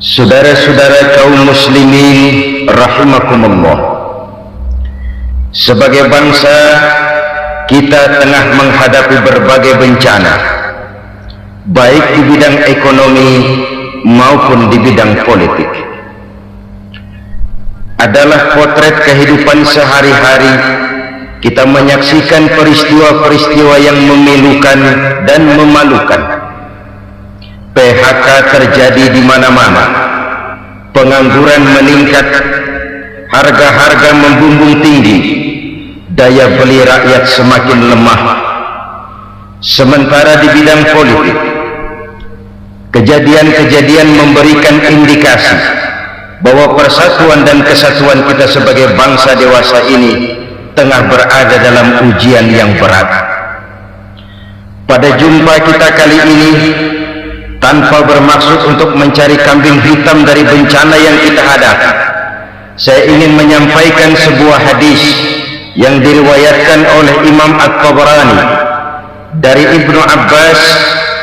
Saudara-saudara kaum muslimin rahimakumullah, sebagai bangsa kita tengah menghadapi berbagai bencana, baik di bidang ekonomi maupun di bidang politik. Adalah potret kehidupan sehari-hari. Kita menyaksikan peristiwa-peristiwa yang memilukan dan memalukan. PHK terjadi di mana-mana, pengangguran meningkat, harga-harga membumbung tinggi, daya beli rakyat semakin lemah. Sementara di bidang politik, kejadian-kejadian memberikan indikasi bahwa persatuan dan kesatuan kita sebagai bangsa dewasa ini tengah berada dalam ujian yang berat. Pada jumpa kita kali ini, tanpa bermaksud untuk mencari kambing hitam dari bencana yang kita hadapi, saya ingin menyampaikan sebuah hadis yang diriwayatkan oleh Imam At-Tabarani dari Ibnu Abbas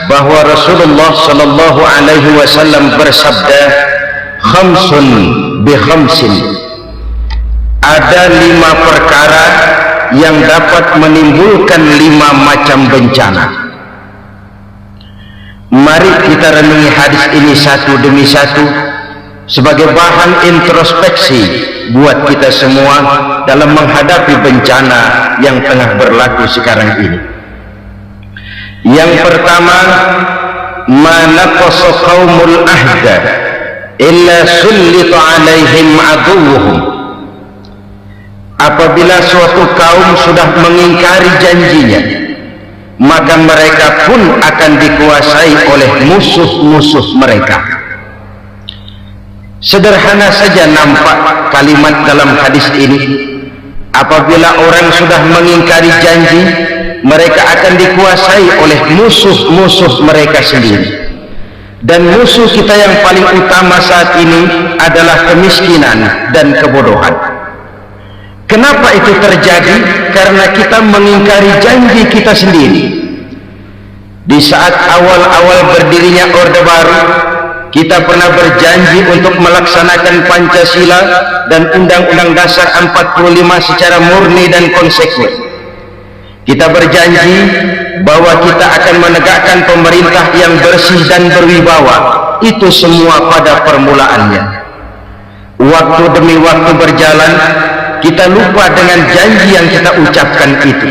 bahwa Rasulullah sallallahu alaihi wasallam bersabda, "Khamsun bi khamsin." Ada 5 perkara yang dapat menimbulkan 5 macam bencana. Mari kita renungi hadis ini satu demi satu sebagai bahan introspeksi buat kita semua dalam menghadapi bencana yang tengah berlaku sekarang ini. Yang pertama, manaqasa qaumul ahda illa sullita alaihim aduwwuhum. Apabila suatu kaum sudah mengingkari janjinya, maka mereka pun akan dikuasai oleh musuh-musuh mereka. Sederhana saja nampak kalimat dalam hadis ini. Apabila orang sudah mengingkari janji, mereka akan dikuasai oleh musuh-musuh mereka sendiri. Dan musuh kita yang paling utama saat ini adalah kemiskinan dan kebodohan. Kenapa itu terjadi? Karena kita mengingkari janji kita sendiri. Di saat awal-awal berdirinya Orde Baru, kita pernah berjanji untuk melaksanakan Pancasila dan Undang-Undang Dasar 45 secara murni dan konsekuen. Kita berjanji bahwa kita akan menegakkan pemerintah yang bersih dan berwibawa. Itu semua pada permulaannya. Waktu demi waktu berjalan, kita lupa dengan janji yang kita ucapkan itu.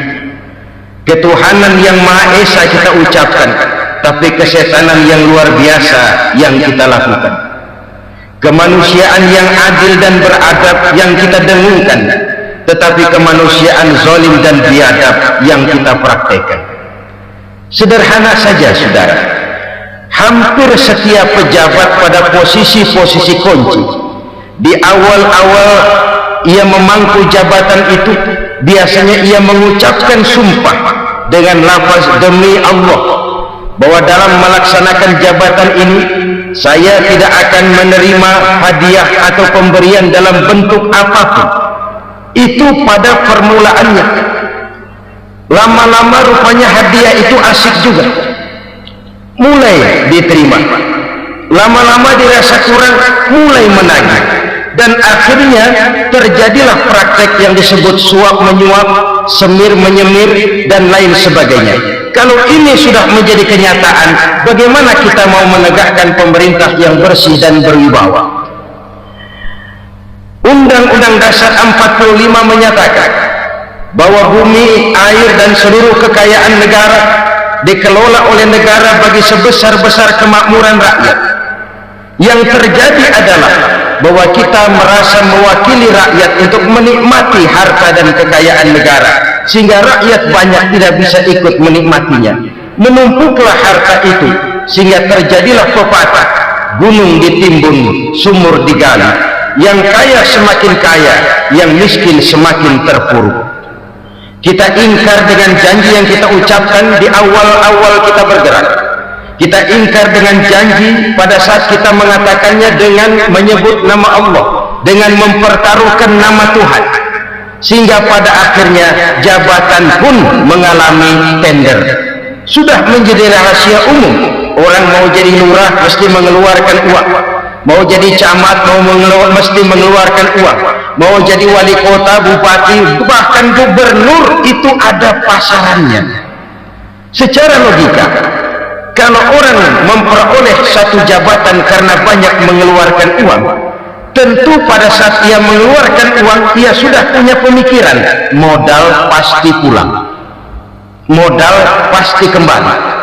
Ketuhanan yang Maha Esa kita ucapkan, tapi kesetanan yang luar biasa yang kita lakukan. Kemanusiaan yang adil dan beradab yang kita dengungkan, tetapi kemanusiaan zalim dan biadab yang kita praktekkan. Sederhana saja saudara, hampir setiap pejabat pada posisi-posisi kunci, di awal-awal ia memangku jabatan itu, biasanya ia mengucapkan sumpah dengan lafaz demi Allah bahwa dalam melaksanakan jabatan ini saya tidak akan menerima hadiah atau pemberian dalam bentuk apapun. Itu pada permulaannya. Lama-lama rupanya hadiah itu asik juga, mulai diterima. Lama-lama dirasa kurang, mulai menagih. Dan akhirnya terjadilah praktek yang disebut suap menyuap, semir menyemir, dan lain sebagainya. Kalau ini sudah menjadi kenyataan, bagaimana kita mau menegakkan pemerintah yang bersih dan berwibawa? Undang-Undang Dasar 45 menyatakan bahwa bumi, air, dan seluruh kekayaan negara dikelola oleh negara bagi sebesar-besar kemakmuran rakyat. Yang terjadi adalah bahwa kita merasa mewakili rakyat untuk menikmati harta dan kekayaan negara, sehingga rakyat banyak tidak bisa ikut menikmatinya. Menumpuklah harta itu sehingga terjadilah pepatah, gunung ditimbun, sumur digali. Yang kaya semakin kaya, yang miskin semakin terpuruk. Kita ingkar dengan janji yang kita ucapkan di awal-awal kita bergerak. Kita ingkar dengan janji pada saat kita mengatakannya dengan menyebut nama Allah, dengan mempertaruhkan nama Tuhan, sehingga pada akhirnya jabatan pun mengalami tender. Sudah menjadi rahasia umum, orang mau jadi lurah mesti mengeluarkan uang, mau jadi camat, mesti mengeluarkan uang, mau jadi wali kota, bupati, bahkan gubernur, itu ada pasarannya. Secara logika, kalau orang memperoleh satu jabatan karena banyak mengeluarkan uang, tentu pada saat ia mengeluarkan uang, ia sudah punya pemikiran, modal pasti pulang, modal pasti kembali.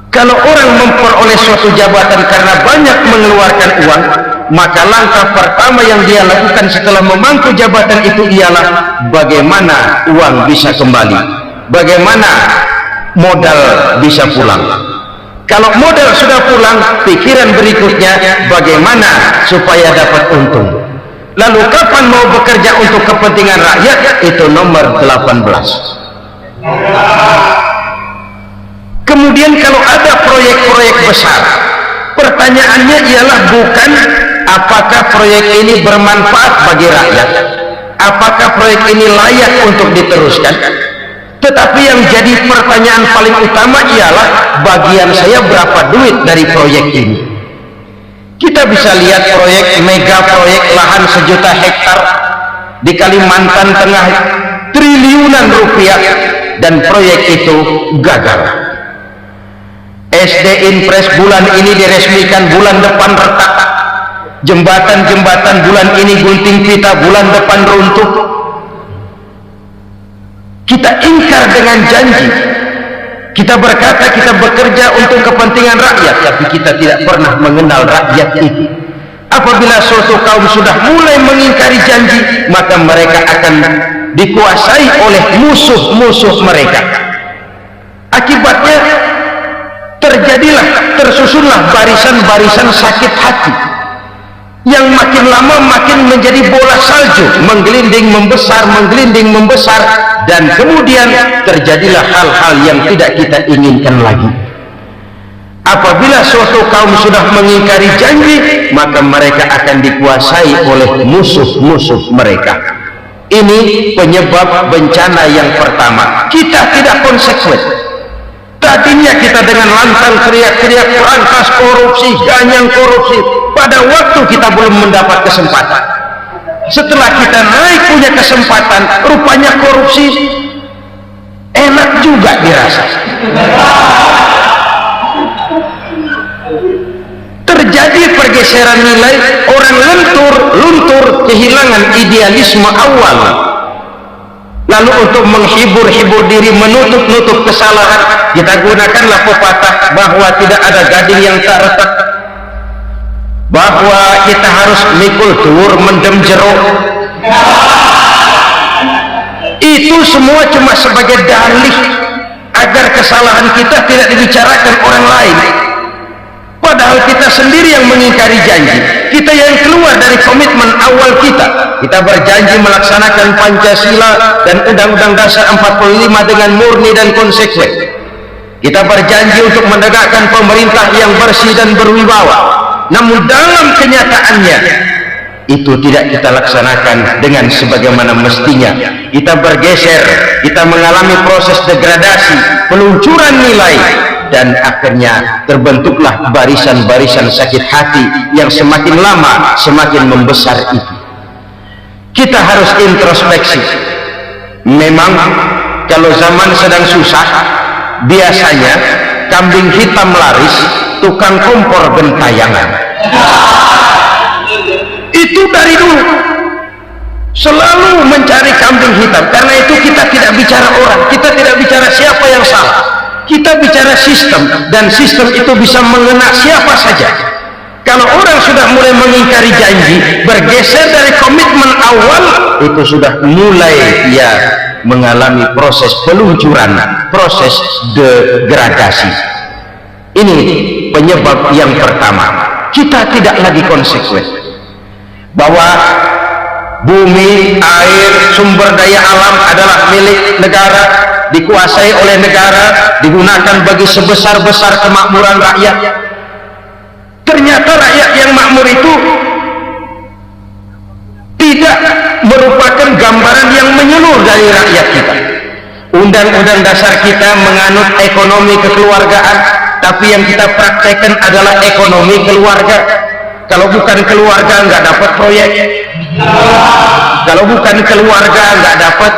Kalau orang memperoleh suatu jabatan karena banyak mengeluarkan uang, maka langkah pertama yang dia lakukan setelah memangku jabatan itu ialah bagaimana uang bisa kembali, bagaimana modal bisa pulang. Kalau modal sudah pulang, pikiran berikutnya bagaimana supaya dapat untung. Lalu kapan mau bekerja untuk kepentingan rakyat, itu nomor 18. Kemudian kalau ada proyek-proyek besar, pertanyaannya ialah bukan apakah proyek ini bermanfaat bagi rakyat, apakah proyek ini layak untuk diteruskan, tetapi yang jadi pertanyaan paling utama ialah bagian saya berapa duit dari proyek ini. Kita bisa lihat proyek mega proyek lahan 1 juta hektar di Kalimantan Tengah, triliunan rupiah, dan proyek itu gagal. SD Impres bulan ini diresmikan, bulan depan retak. Jembatan-jembatan bulan ini gunting pita, bulan depan runtuh. Kita ingkar dengan janji, kita berkata kita bekerja untuk kepentingan rakyat, tapi kita tidak pernah mengenal rakyat itu. Apabila suatu kaum sudah mulai mengingkari janji, maka mereka akan dikuasai oleh musuh-musuh mereka. Akibatnya tersusunlah barisan-barisan sakit hati yang makin lama makin menjadi bola salju, menggelinding membesar, dan kemudian terjadilah hal-hal yang tidak kita inginkan lagi. Apabila suatu kaum sudah mengingkari janji, maka mereka akan dikuasai oleh musuh-musuh mereka. Ini penyebab bencana yang pertama. Kita tidak konsekuen. Tadinya kita dengan lantang teriak-teriak berantas korupsi, ganyang korupsi, pada waktu kita belum mendapat kesempatan. Setelah kita naik punya kesempatan, rupanya korupsi enak juga dirasa. Terjadi pergeseran nilai, orang luntur, kehilangan idealisme awal. Lalu untuk menghibur diri, menutup kesalahan, kita gunakanlah pepatah bahwa tidak ada gading yang tak retak, bahwa kita harus mikul tur mendem jeruk. Itu semua cuma sebagai dalih agar kesalahan kita tidak dibicarakan orang lain, padahal kita sendiri yang mengingkari janji. Kita yang keluar dari komitmen awal kita berjanji melaksanakan Pancasila dan Undang-Undang Dasar 45 dengan murni dan konsekuen. Kita berjanji untuk menegakkan pemerintah yang bersih dan berwibawa, namun dalam kenyataannya itu tidak kita laksanakan dengan sebagaimana mestinya. Kita bergeser, kita mengalami proses degradasi, peluncuran nilai, dan akhirnya terbentuklah barisan-barisan sakit hati yang semakin lama semakin membesar itu. Kita harus introspeksi. Memang kalau zaman sedang susah, biasanya kambing hitam laris, tukang kompor gentayangan. Itu dari dulu selalu mencari kambing hitam. Karena itu kita tidak bicara orang, kita tidak bicara siapa yang salah, kita bicara sistem, dan sistem itu bisa mengena siapa saja. Kalau orang sudah mulai mengingkari janji, bergeser dari komitmen awal, itu sudah mulai dia mengalami proses peluncuran, proses degradasi. Ini penyebab yang pertama. Kita tidak lagi konsekuen bahwa bumi, air, sumber daya alam adalah milik negara, dikuasai oleh negara, digunakan bagi sebesar-besar kemakmuran rakyat. Ternyata rakyat yang makmur itu tidak merupakan gambaran yang menyeluruh dari rakyat kita. Undang-undang dasar kita menganut ekonomi kekeluargaan, tapi yang kita praktekkan adalah ekonomi keluarga. Kalau bukan keluarga nggak dapat proyek, kalau bukan keluarga nggak dapat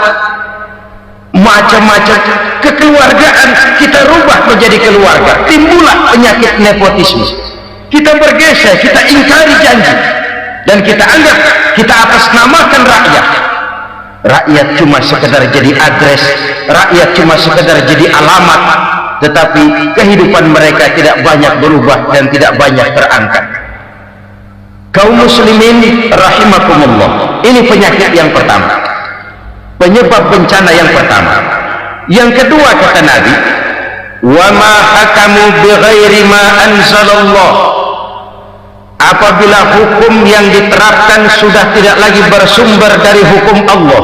macam-macam. Kekeluargaan kita rubah menjadi keluarga, timbullah penyakit nepotisme. Kita bergeser, kita ingkari janji, dan kita anggap kita atasnamakan rakyat. Rakyat cuma sekedar jadi adres, rakyat cuma sekedar jadi alamat, tetapi kehidupan mereka tidak banyak berubah dan tidak banyak terangkat. Kaum muslimin rahimakumullah, ini penyakit yang pertama, penyebab bencana yang pertama. Yang kedua, kata Nabi, wa ma hakamu bighairi ma anzalallah, apabila hukum yang diterapkan sudah tidak lagi bersumber dari hukum Allah,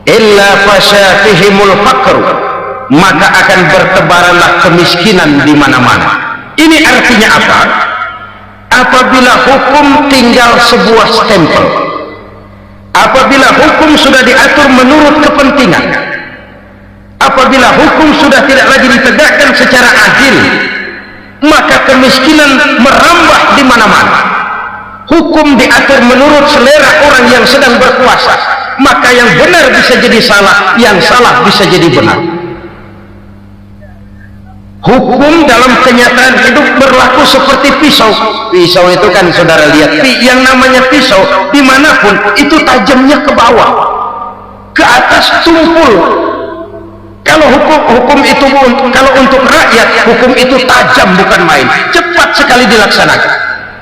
illa fasyafihimul faqru, maka akan bertebaranlah kemiskinan di mana-mana. Ini artinya apa? Apabila hukum tinggal sebuah stempel, apabila hukum sudah diatur menurut kepentingan, apabila hukum sudah tidak lagi ditegakkan secara adil, maka kemiskinan merambah di mana-mana. Hukum diatur menurut selera orang yang sedang berkuasa, maka yang benar bisa jadi salah, yang salah bisa jadi benar. Hukum dalam kenyataan hidup berlaku seperti pisau. Pisau itu kan saudara lihat, yang namanya pisau dimanapun itu tajamnya ke bawah, ke atas tumpul. Kalau hukum itu, kalau untuk rakyat, hukum itu tajam bukan main, cepat sekali dilaksanakan.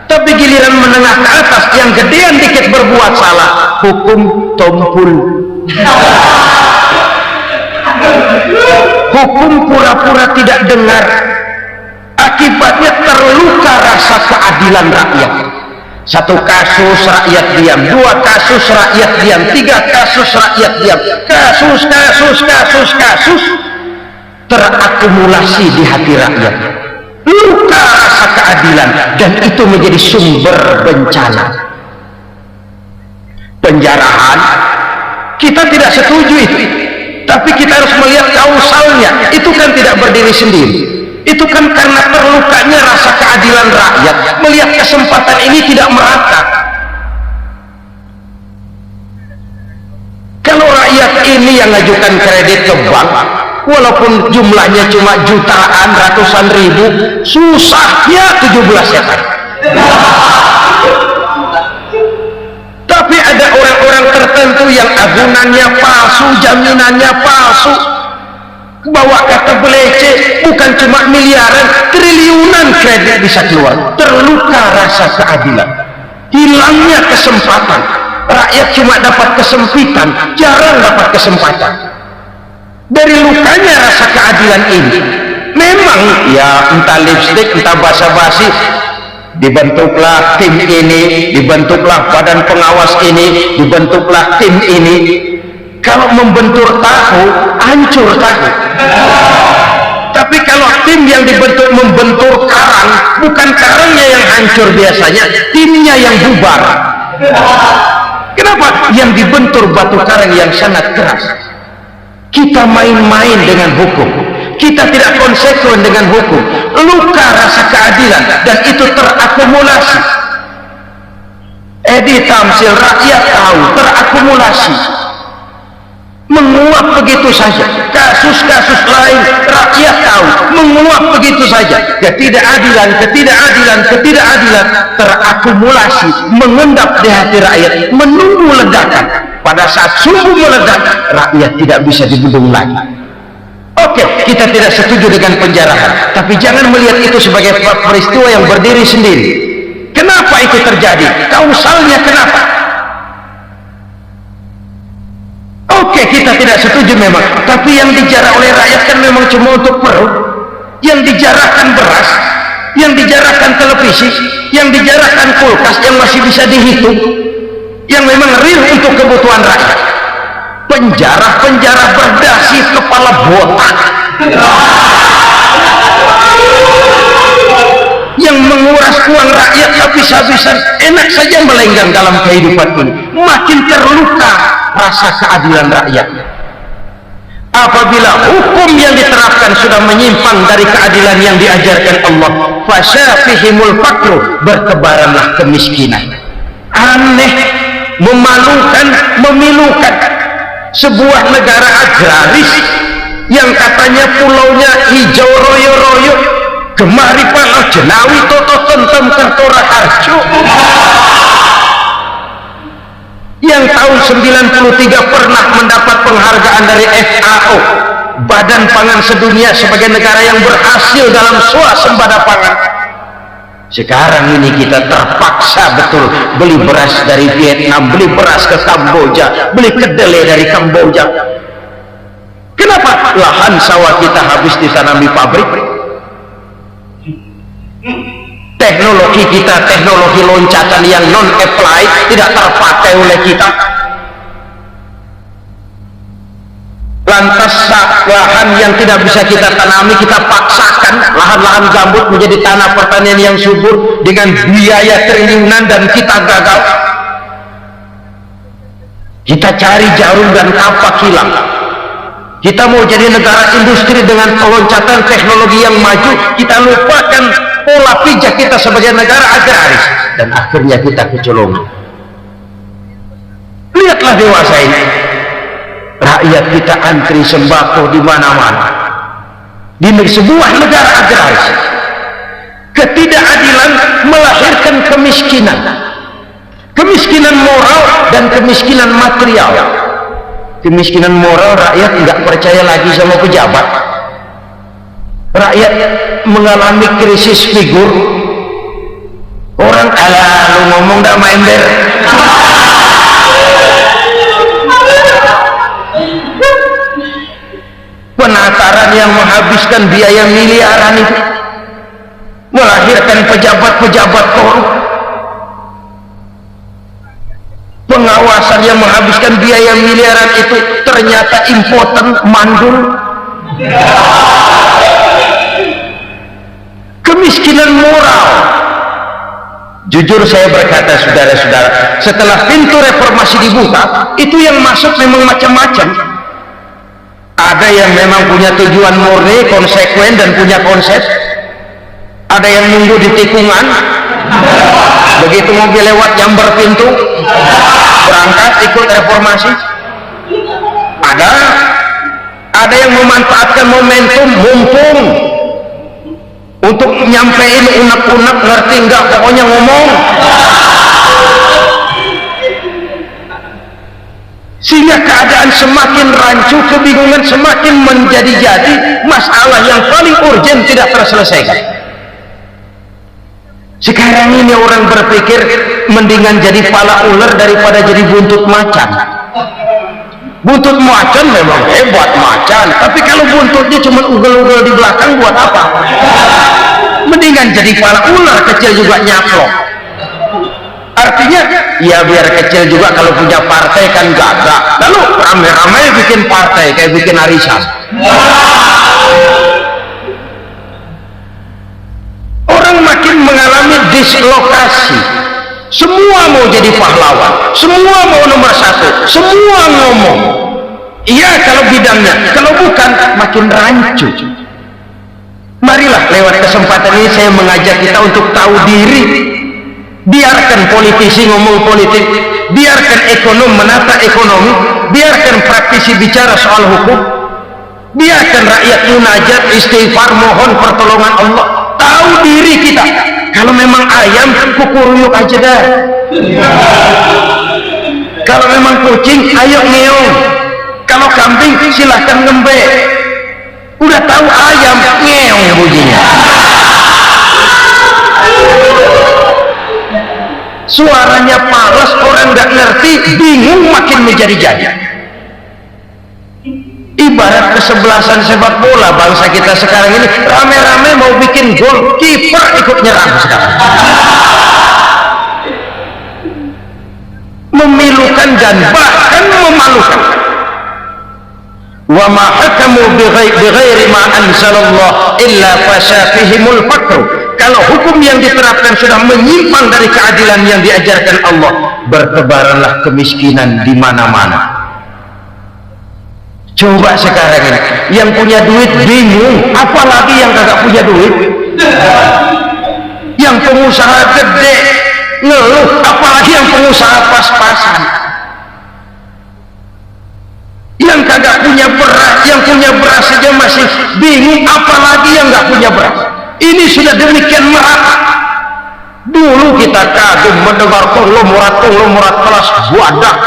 Tapi giliran menengah ke atas, yang gedean dikit berbuat salah, hukum tumpul. Hukum pura-pura tidak dengar, akibatnya terluka rasa keadilan rakyat. Satu kasus rakyat diam, dua kasus rakyat diam, tiga kasus rakyat diam, kasus terakumulasi di hati rakyat, luka rasa keadilan, dan itu menjadi sumber bencana. Penjarahan kita tidak setuju itu, tapi kita harus melihat kausalnya. Itu kan tidak berdiri sendiri, itu kan karena terlukanya rasa keadilan rakyat, melihat kesempatan ini tidak merata. Kalau rakyat ini yang ngajukan kredit ke bank, walaupun jumlahnya cuma jutaan, ratusan ribu, susahnya 17 setan. Tapi ada orang-orang tertentu yang agunannya palsu, jaminannya palsu, bawa kata belece, bukan cuma miliaran, triliunan kredit bisa keluar. Terluka rasa keadilan, hilangnya kesempatan. Rakyat cuma dapat kesempitan, jarang dapat kesempatan. Dari lukanya rasa keadilan ini, memang ya entah lipstick, entah basa-basi, dibentuklah tim ini, dibentuklah badan pengawas ini, dibentuklah tim ini. Kalau membentur tahu, hancur tahu. Tapi kalau tim yang dibentuk membentur karang, bukan karangnya yang hancur biasanya, timnya yang bubar. Kenapa? Yang dibentur batu karang yang sangat keras. Kita main-main dengan hukum, kita tidak konsekuen dengan hukum, luka rasa keadilan, dan itu terakumulasi. Tamsil rakyat tahu, terakumulasi, menguap begitu saja. Kasus-kasus lain rakyat tahu, menguap begitu saja. Ketidakadilan terakumulasi, mengendap di hati rakyat, menunggu ledakan. Pada saat sungguh meledak, rakyat tidak bisa dibendung lagi. Oke, kita tidak setuju dengan penjarahan, tapi jangan melihat itu sebagai peristiwa yang berdiri sendiri. Kenapa itu terjadi? Kausalnya kenapa? Oke, kita tidak setuju memang, tapi yang dijarah oleh rakyat kan memang cuma untuk perut, yang dijarahkan beras, yang dijarahkan televisi, yang dijarahkan kulkas yang masih bisa dihitung, yang memang real untuk kebutuhan rakyat. Penjara berdasi kepala botak yang menguras uang rakyat habis-habisan, enak saja melenggang dalam kehidupan ini. Makin terluka rasa keadilan rakyat. apabila hukum yang diterapkan sudah menyimpang dari keadilan yang diajarkan Allah, fasyafihimul fakru, bertebaranlah kemiskinan. Aneh, memalukan, memilukan. Sebuah negara agraris yang katanya pulaunya hijau royo-royo, gemari palau jenawi toto tentem kertora harjo, yang tahun 93 pernah mendapat penghargaan dari FAO, Badan Pangan Sedunia, sebagai negara yang berhasil dalam swasembada pangan. Sekarang ini kita terpaksa betul beli beras dari Vietnam, beli beras ke Kamboja, beli kedelai dari Kamboja. Kenapa? Lahan sawah kita habis ditanami pabrik. Teknologi kita, teknologi loncatan yang non-applied, tidak terpakai oleh kita. Lantas lahan yang tidak bisa kita tanami, kita paksakan lahan-lahan gambut menjadi tanah pertanian yang subur dengan biaya triliunan, dan kita gagal. Kita cari jarum dan kapak hilang. Kita mau jadi negara industri dengan loncatan teknologi yang maju, kita lupakan pola pijak kita sebagai negara agraris, dan akhirnya kita kecolongan. Lihatlah dewasa ini, rakyat kita antri sembako di mana-mana. Di sebuah negara agraris, ketidakadilan melahirkan kemiskinan, kemiskinan moral dan kemiskinan material. Kemiskinan moral, rakyat nggak percaya lagi sama pejabat. Rakyat mengalami krisis figur. Orang alah lu ngomong dah ember. Penataran yang menghabiskan biaya miliaran itu melahirkan pejabat-pejabat korup. Pengawasan yang menghabiskan biaya miliaran itu ternyata impoten, mandul. Kemiskinan moral. Jujur saya berkata, saudara-saudara, setelah pintu reformasi dibuka, itu yang masuk memang macam-macam. Ada yang memang punya tujuan murni, konsekuen, dan punya konsep. Ada yang nunggu di tikungan, begitu mobil lewat nyamber pintu, berangkat ikut reformasi. Ada yang memanfaatkan momentum mumpung untuk nyampein unek-unek, ngerti enggak, pokoknya ngomong, sehingga keadaan semakin rancu, kebingungan semakin menjadi-jadi, masalah yang paling urgen tidak terselesaikan. Sekarang ini orang berpikir mendingan jadi pala ular daripada jadi buntut macan. Buntut macan memang hebat macan, tapi kalau buntutnya cuma ugel-ugel di belakang buat apa? Mendingan jadi pala ular, kecil juga nyaplok. Artinya ya biar kecil juga, kalau punya partai kan gagak. Lalu rame-rame bikin partai kayak bikin arisan. Orang makin mengalami dislokasi. Semua mau jadi pahlawan, semua mau nomor satu, semua ngomong. Iya kalau bidangnya, kalau bukan makin rancu. Marilah lewat kesempatan ini saya mengajak kita untuk tahu diri. Biarkan politisi ngomong politik, biarkan ekonom menata ekonomi, biarkan praktisi bicara soal hukum, biarkan rakyat munajat, istighfar, mohon pertolongan Allah. Tahu diri kita. Kalau memang ayam, kukuruyuk aja dah. Kalau memang kucing, ayo ngeong. Kalau kambing, silahkan ngembe. Udah tahu ayam, ngeong bunyinya. Suaranya palas, orang nggak ngerti, bingung, makin menjadi-jadi. Ibarat kesebelasan sepak bola bangsa kita sekarang ini, rame-rame mau bikin gol, kiper ikut nyerang sekarang. Memilukan dan bahkan memalukan. Wa ma hakamu bighairi ma anzalallah illa fasyafihimul fakru. Kalau hukum yang diterapkan sudah menyimpang dari keadilan yang diajarkan Allah, bertebaranlah kemiskinan di mana-mana. Coba sekarang ini yang punya duit bingung, apalagi yang kagak punya duit. Yang pengusaha gede ngeluh, apalagi yang pengusaha pas-pasan. Yang kagak punya beras, yang punya beras saja masih bingung, apalagi yang nggak punya beras. Ini sudah demikian merata. Dulu kita kagum mendengar konglomerat kelas buadak,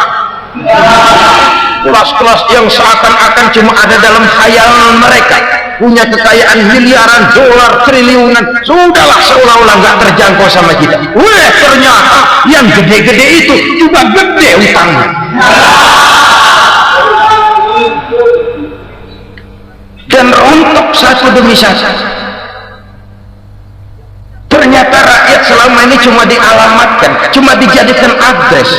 kelas-kelas yang seakan-akan cuma ada dalam khayal mereka, punya kekayaan miliaran dolar, triliunan. Sudahlah, seolah-olah nggak terjangkau sama kita. Weh, ternyata yang gede-gede itu juga gede utangnya. Dan rontok satu demi satu. Ternyata rakyat selama ini cuma dialamatkan, cuma dijadikan adres.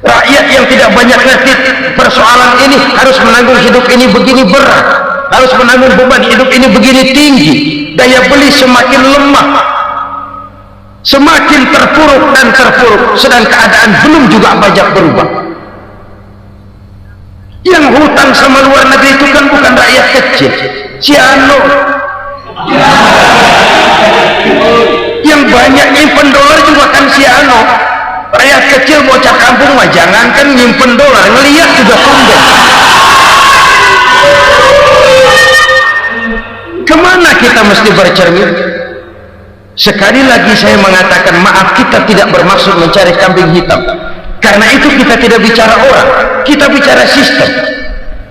Rakyat yang tidak banyak ngerti persoalan ini harus menanggung hidup ini begini berat, harus menanggung beban hidup ini begini tinggi, daya beli semakin lemah, semakin terpuruk dan terpuruk, sedang keadaan belum juga banyak berubah. Yang hutang sama luar negeri itu kan bukan rakyat kecil, Ciano. Yang banyak nyimpen dolar juga kan Ciano. Rakyat kecil bocah kampung mah jangankan nyimpen dolar, ngelihat juga tumben. Kemana kita mesti bercermin? Sekali lagi saya mengatakan maaf, kita tidak bermaksud mencari kambing hitam. Karena itu kita tidak bicara orang, kita bicara sistem,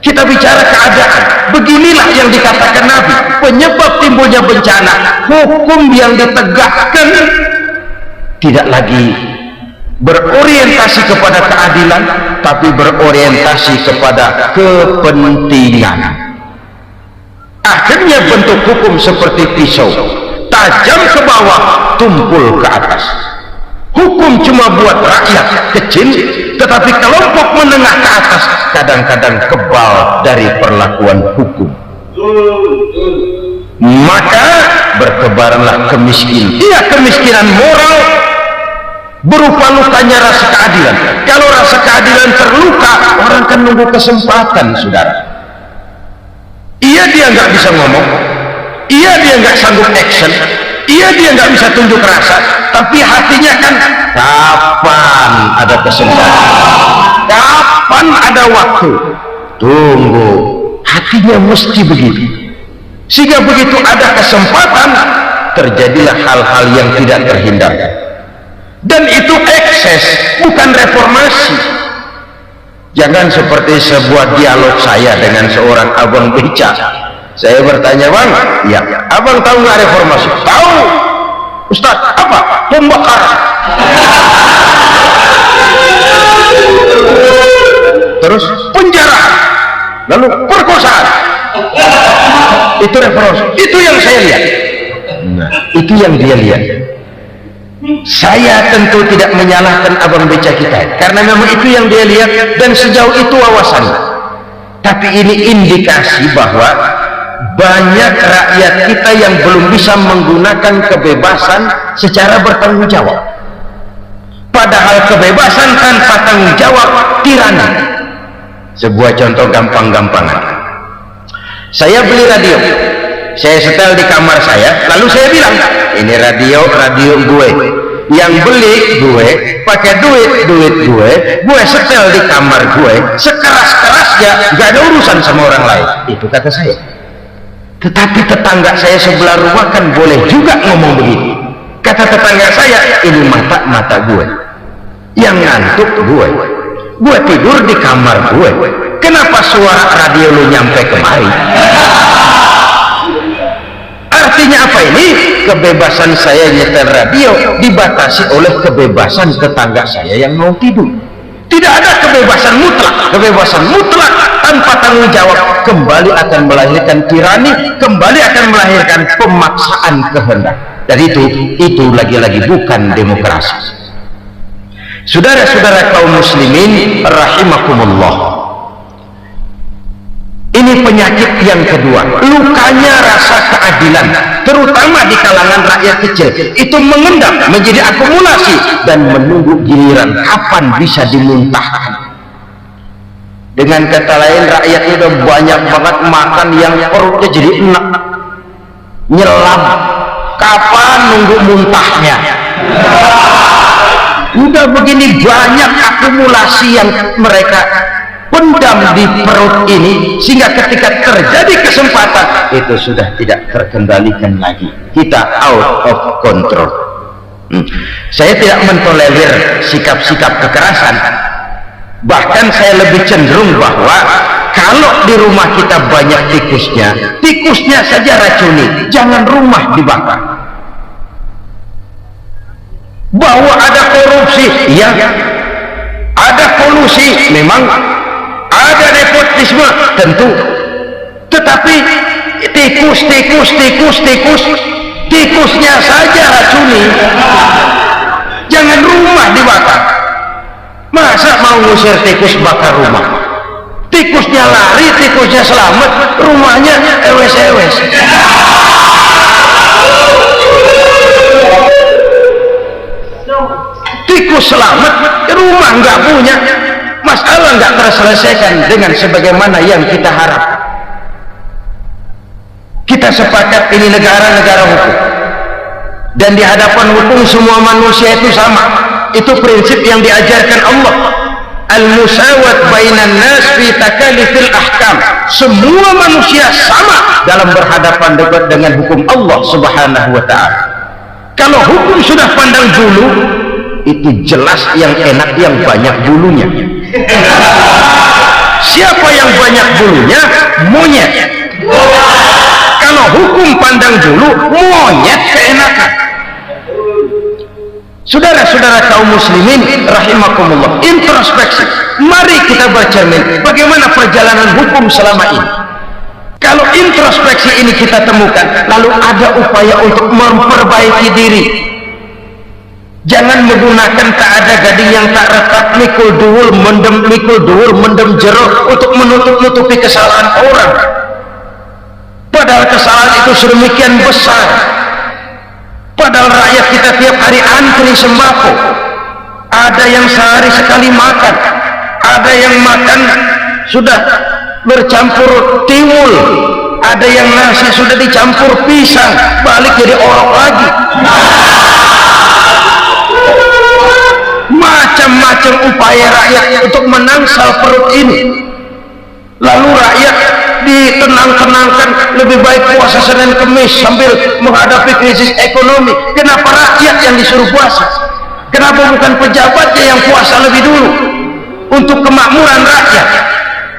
kita bicara keadaan. Beginilah yang dikatakan Nabi, penyebab timbulnya bencana, hukum yang ditegakkan tidak lagi berorientasi kepada keadilan, tapi berorientasi kepada kepentingan. Akhirnya bentuk hukum seperti pisau, tajam ke bawah, tumpul ke atas. Hukum cuma buat rakyat kecil, tetapi kelompok menengah ke atas kadang-kadang kebal dari perlakuan hukum. Maka bertebaranlah kemiskinan. Iya, kemiskinan moral berupa lukanya rasa keadilan. Kalau rasa keadilan terluka, orang kan nunggu kesempatan, saudara. Iya, dia nggak bisa ngomong, iya dia nggak sanggup action, iya dia nggak bisa tunjuk rasa, tapi hatinya kan kapan ada kesempatan, kapan ada waktu, tunggu. Hatinya mesti begitu, sehingga begitu ada kesempatan terjadilah hal-hal yang tidak terhindarkan. Dan itu ekses, bukan reformasi. Jangan seperti sebuah dialog saya dengan seorang abang beca. Saya bertanya, bang, ya, abang tahu nggak reformasi? Tahu, Ustaz. Apa? Pembakaran. Terus penjara, lalu perkosaan. Itu reformasi. Itu yang saya lihat. Nah, itu yang dia lihat. Saya tentu tidak menyalahkan abang beca kita, karena memang itu yang dia lihat dan sejauh itu wawasannya. Tapi ini indikasi bahwa banyak rakyat kita yang belum bisa menggunakan kebebasan secara bertanggung jawab. Padahal kebebasan tanpa tanggung jawab tirani. Sebuah contoh gampang-gampangan. Saya beli radio, saya setel di kamar saya, lalu saya bilang, ini radio gue, yang beli gue, pakai duit gue setel di kamar gue, sekeras-kerasnya, gak ada urusan sama orang lain. Itu kata saya. Tetapi tetangga saya sebelah rumah kan boleh juga ngomong begitu. Kata tetangga saya, ini mata gue, yang ngantuk gue tidur di kamar gue, kenapa suara radio lu nyampe kemari? Artinya apa ini? Kebebasan saya nyetel radio dibatasi oleh kebebasan tetangga saya yang mau tidur. Tidak ada kebebasan mutlak. Kebebasan mutlak tanpa tanggung jawab kembali akan melahirkan tirani, kembali akan melahirkan pemaksaan kehendak. Dan itu lagi-lagi bukan demokrasi. Saudara-saudara kaum muslimin rahimakumullah. Ini penyakit yang kedua, lukanya rasa keadilan, terutama di kalangan rakyat kecil. Itu mengendap menjadi akumulasi dan menunggu giliran kapan bisa dimuntahkan. Dengan kata lain, rakyat udah banyak banget makan yang perutnya jadi enak, nyelam. Kapan nunggu muntahnya? Udah begini banyak akumulasi yang mereka pendam di perut ini, sehingga ketika terjadi kesempatan itu sudah tidak terkendalikan lagi. Kita out of control. Saya tidak mentolerir sikap-sikap kekerasan. Bahkan saya lebih cenderung bahwa kalau di rumah kita banyak tikusnya saja racuni, jangan rumah dibakar. Bahwa ada korupsi, ya, ada kolusi, memang ada nepotisme, tentu. Tetapi tikusnya saja racuni, jangan rumah dibakar. Masa mau ngusir tikus bakar rumah? Tikusnya lari, tikusnya selamat, rumahnya ewes-ewes. Tikus selamat, rumah nggak punya, masalah nggak terselesaikan dengan sebagaimana yang kita harap. Kita sepakat ini negara hukum, dan di hadapan hukum semua manusia itu sama. Itu prinsip yang diajarkan Allah. Al-musawat bainan nas fi takalifil ahkam. Semua manusia sama dalam berhadapan dengan hukum Allah Subhanahu wa ta'ala. Kalau hukum sudah pandang bulu, itu jelas yang enak yang banyak bulunya. Siapa yang banyak bulunya? Monyet. Kalau hukum pandang bulu, monyet keenakan. Saudara-saudara kaum muslimin rahimakumullah, introspeksi. Mari kita bercermin bagaimana perjalanan hukum selama ini. Kalau introspeksi ini kita temukan, lalu ada upaya untuk memperbaiki diri. Jangan menggunakan tak ada gading yang tak retak, mikul duwul mendem jeruk untuk menutup-nutupi kesalahan orang. Padahal kesalahan itu sedemikian besar. Padahal rakyat kita tiap hari antri sembako. Ada yang sehari sekali makan, ada yang makan sudah bercampur tiwul, ada yang nasi sudah dicampur pisang, balik jadi orok lagi. Macam-macam upaya rakyat untuk menangsal perut ini. Lalu rakyat ditenang-tenangkan, lebih baik puasa Senin Kemis sambil menghadapi krisis ekonomi. Kenapa rakyat yang disuruh puasa? Kenapa bukan pejabatnya yang puasa lebih dulu untuk kemakmuran rakyat?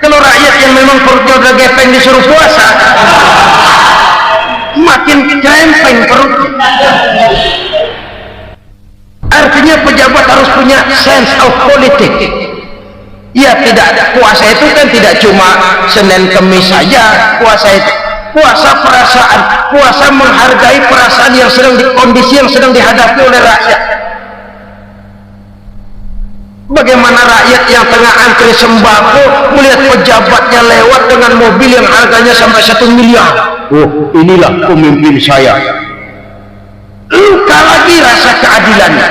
Kalau rakyat yang memang perutnya udah gepeng disuruh puasa, makin gepeng perutnya. Artinya pejabat harus punya sense of politics. Ya, tidak, puasa itu kan tidak cuma Senin Kemis saja. Puasa itu puasa perasaan, puasa menghargai perasaan yang sedang kondisi yang sedang dihadapi oleh rakyat. Bagaimana rakyat yang tengah antri sembako melihat pejabatnya lewat dengan mobil yang harganya sampai 1 miliar. Oh, inilah pemimpin saya. Luka lagi rasa keadilannya.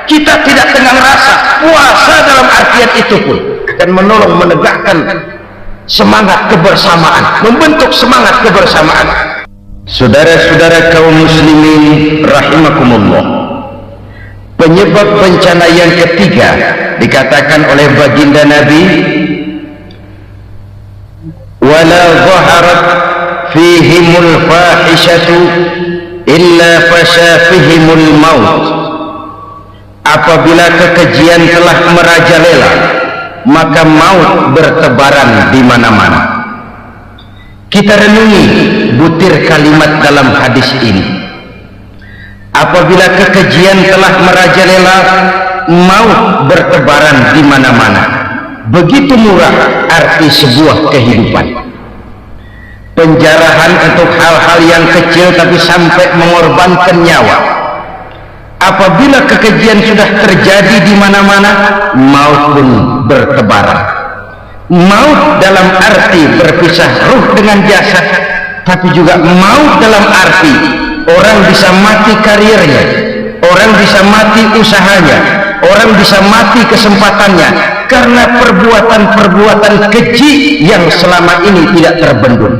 Kita tidak tenang rasa. Puasa dalam artian itu pun akan menolong menegakkan semangat kebersamaan, membentuk semangat kebersamaan. Saudara-saudara kaum muslimin rahimakumullah, penyebab bencana yang ketiga dikatakan oleh baginda Nabi, wala zaharat fihimul fahishatu illa fasha fihimul maut. Apabila kekejian telah merajalela, maka maut bertebaran di mana-mana. Kita renungi butir kalimat dalam hadis ini. Apabila kekejian telah merajalela, maut bertebaran di mana-mana. Begitu murah arti sebuah kehidupan. Penjarahan untuk hal-hal yang kecil tapi sampai mengorbankan nyawa. Apabila kekejian sudah terjadi di mana-mana, maut pun bertebaran. Maut dalam arti berpisah ruh dengan jasad, tapi juga maut dalam arti orang bisa mati karirnya, orang bisa mati usahanya, orang bisa mati kesempatannya, karena perbuatan-perbuatan keji yang selama ini tidak terbendung.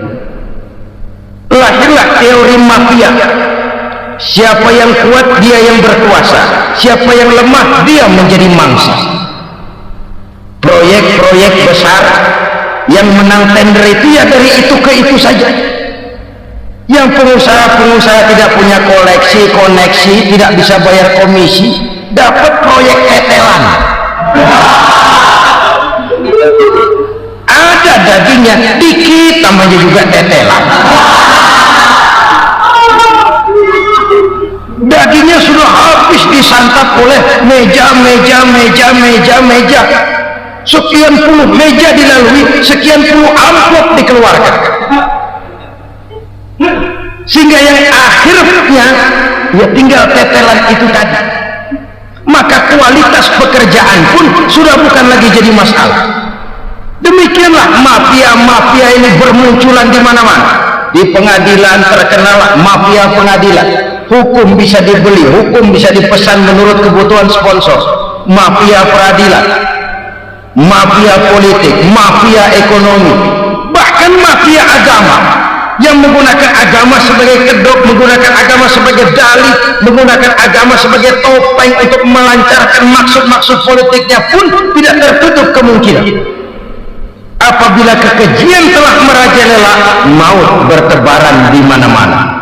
Lahirlah teori mafia. Siapa yang kuat dia yang berkuasa, siapa yang lemah dia menjadi mangsa. Proyek-proyek besar yang menang tender itu ya dari itu ke itu saja. Yang pengusaha-pengusaha tidak punya koneksi, tidak bisa bayar komisi, dapat proyek tetelan. Ada dagingnya dikit, namanya juga tetelan. Dagingnya sudah habis disantap oleh meja. Sekian puluh meja dilalui, sekian puluh amplop dikeluarkan. Sehingga yang akhirnya ya tinggal tetelan itu tadi. Maka kualitas pekerjaan pun sudah bukan lagi jadi masalah. Demikianlah mafia-mafia ini bermunculan di mana-mana. Di pengadilan terkenal mafia pengadilan. Hukum bisa dibeli, hukum bisa dipesan menurut kebutuhan sponsor. Mafia peradilan, mafia politik, mafia ekonomi, bahkan mafia agama yang menggunakan agama sebagai kedok, menggunakan agama sebagai dalih, menggunakan agama sebagai topeng untuk melancarkan maksud-maksud politiknya pun tidak tertutup kemungkinan. Apabila kekejian telah merajalela, maut bertebaran di mana-mana.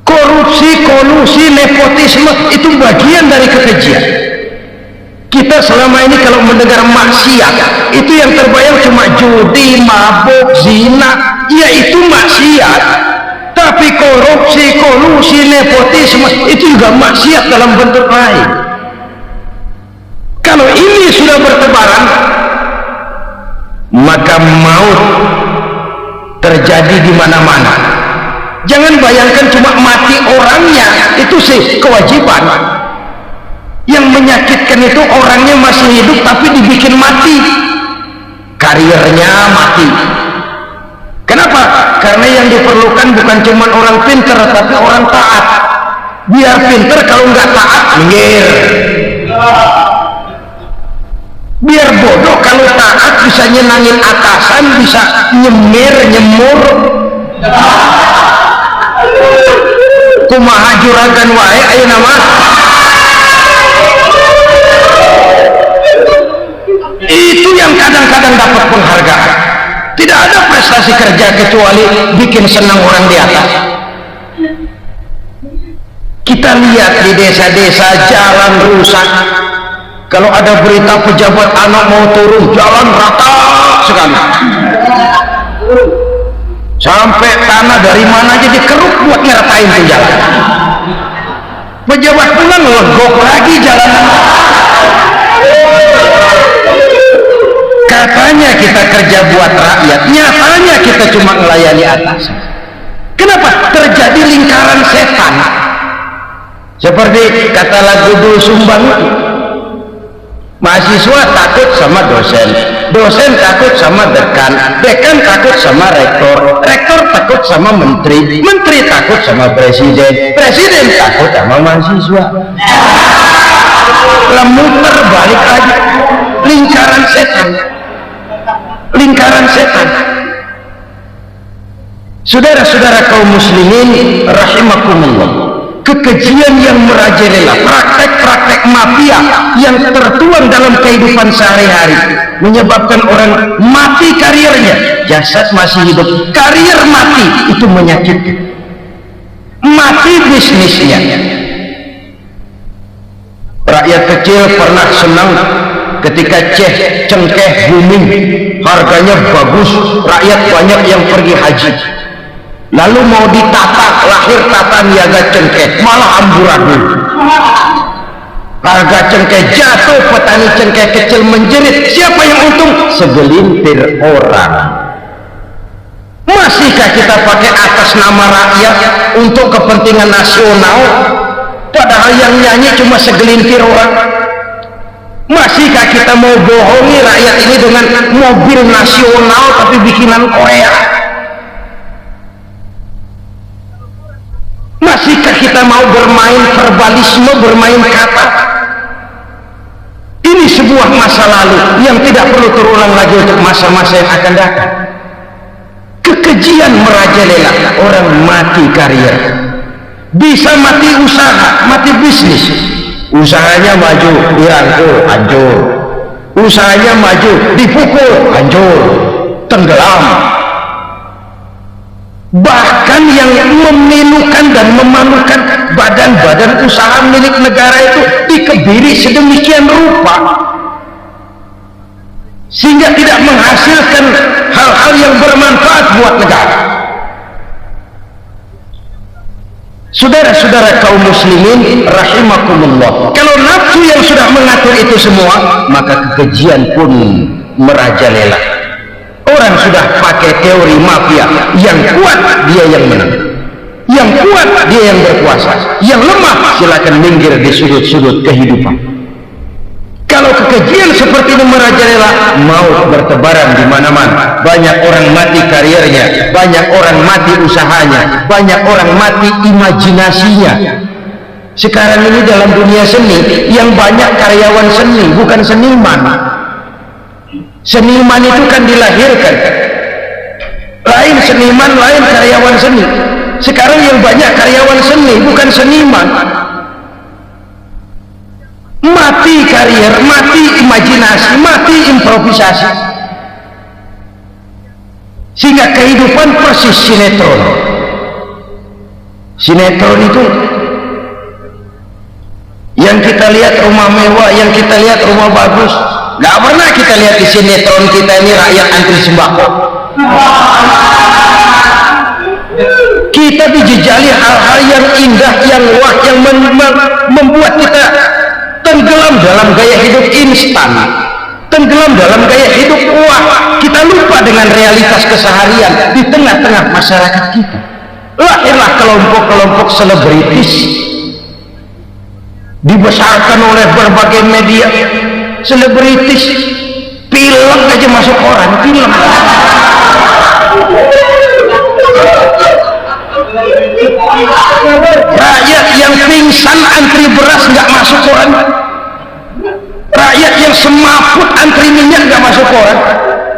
Korupsi, kolusi, nepotisme itu bagian dari kekejian. Kita selama ini kalau mendengar maksiat, itu yang terbayang cuma judi, mabuk, zina, ya itu maksiat. Tapi korupsi, kolusi, nepotisme itu juga maksiat dalam bentuk lain. Kalau ini sudah bertebaran, maka maut terjadi di mana-mana. Jangan bayangkan cuma mati orangnya, itu sih kewajiban. Yang menyakitkan itu orangnya masih hidup tapi dibikin mati, karirnya mati. Kenapa? Karena yang diperlukan bukan cuma orang pinter tapi orang taat. Biar pinter, kalau nggak taat minggir. Biar bodoh, kalau taat bisa nyenangin atasan, bisa nyemur. Kumaha juragan wae ayo nama. Itu yang kadang-kadang dapat penghargaan. Tidak ada prestasi kerja kecuali bikin senang orang di atas. Kita lihat di desa-desa jalan rusak. Kalau ada berita pejabat anak mau turun, jalan rata sekali. Sampai tanah dari mana aja dikeruk buat ngeratain tuh jalan. Pejabat pulang legok lagi jalan. Katanya kita kerja buat rakyat, nyatanya kita cuma melayani atas. Kenapa? Terjadi lingkaran setan. Seperti kata lagu Dul Sumbang itu, mahasiswa takut sama dosen, dosen takut sama dekan, dekan takut sama rektor, rektor takut sama menteri, menteri takut sama presiden, presiden takut sama mahasiswa. Muter balik lagi, lingkaran setan, lingkaran setan. Saudara-saudara kaum muslimin rahimakumullah, kekejian yang merajalela, praktek-praktek mafia yang tertuang dalam kehidupan sehari-hari menyebabkan orang mati karirnya, jasad masih hidup, karir mati, itu menyakitkan. Mati bisnisnya. Rakyat kecil pernah senang ketika cengkeh booming, harganya bagus, rakyat banyak yang pergi haji. Lalu mau ditata, lahir tata niaga cengkeh, malah amburadul. Harga cengkeh jatuh, petani cengkeh kecil menjerit. Siapa yang untung? Segelintir orang. Masihkah kita pakai atas nama rakyat untuk kepentingan nasional, padahal yang nyanyi cuma segelintir orang? Masihkah kita mau bohongi rakyat ini dengan mobil nasional tapi bikinan Korea? Masihkah kita mau bermain verbalisme, bermain kata? Ini sebuah sebuah masa lalu yang tidak perlu terulang lagi untuk masa-masa yang akan datang. Kekejian merajalela, orang mati karir, bisa mati usaha, mati bisnis. Usahanya maju, dirangkul, hancur. Usahanya maju, dipukul, hancur, tenggelam. Bahkan yang memilukan dan memalukan badan-badan usaha milik negara itu dikebiri sedemikian rupa sehingga tidak menghasilkan hal-hal yang bermanfaat buat negara. Saudara-saudara kaum muslimin rahimakumullah, kalau nafsu yang sudah mengatur itu semua, maka kekejian pun merajalela. Orang sudah pakai teori mafia, yang kuat dia yang menang, yang kuat dia yang berkuasa, yang lemah silakan minggir di sudut-sudut kehidupan. Kalau kekejian seperti ini merajalela, maut bertebaran di mana-mana. Banyak orang mati karirnya, banyak orang mati usahanya, banyak orang mati imajinasinya. Sekarang ini dalam dunia seni yang banyak karyawan seni, bukan seniman. Seniman itu kan dilahirkan, lain seniman, lain karyawan seni. Sekarang yang banyak karyawan seni, bukan seniman. Mati karir, mati imajinasi, mati improvisasi, sehingga kehidupan persis sinetron. Sinetron itu yang kita lihat rumah mewah, yang kita lihat rumah bagus, nggak pernah kita lihat di sinetron kita ini rakyat antri sembako. Kita dijejali hal-hal yang indah, yang wah, yang membuat kita tenggelam dalam gaya hidup instan, tenggelam dalam gaya hidup wah. Kita lupa dengan realitas keseharian di tengah-tengah masyarakat kita. Lahirlah kelompok-kelompok selebritis, dibesarkan oleh berbagai media. Selebritis, film aja masuk koran, film. Rakyat yang pingsan antri beras nggak masuk koran, rakyat yang semaput antri minyak nggak masuk koran,